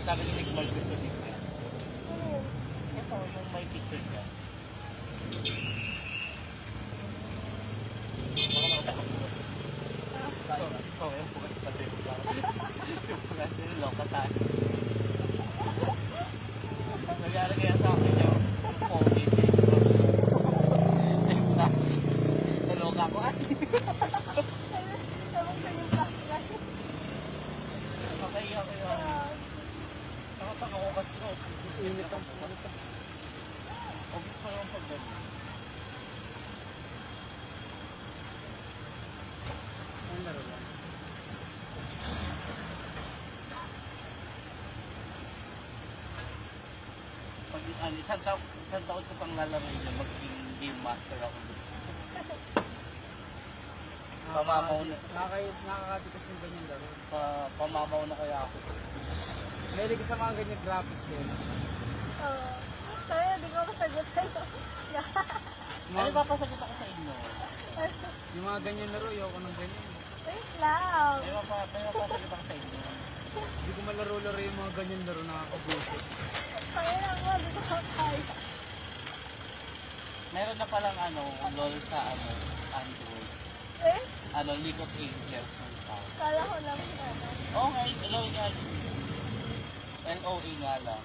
Sabi ni Nick Mal gusto din niya. Oo. Ito, yung may picture niya. Oo, yung pugas pa din. Yung pugas din, loka tayo. Nagyari kaya sa akin yung COVID. Yung pugas. Naloka ko. Ay! Tawag sa yung flashlight. Okay, okay. Nakataka ko kasi ko. Init ang pugas. Obvious pa naman pag gano'n. Ang laro lang. Pag isang taon ko pang lalaroin yun, magiging game master ako. Pamamaw na. Nakakatikas ng ganyan laro. Pamamaw na kaya ako. Mahilig ka sa mga ganyan graphics eh. Oo. Kaya hindi ko masagot sa'yo. Ano ba pasagot ako sa inyo? Yung mga ganyan laro, ayoko ng ganyan. Wait lang. May mapasagot ako sa inyo. Hindi ko malaro-laro yung mga ganyan laro, nakakabusit. Kaya lang mo, hindi ko kaya. Meron na palang LOL sa Android. Eh? League of Angels ng tao. Kala ko lang ano. Okay, LOL nga. LOE nga lang.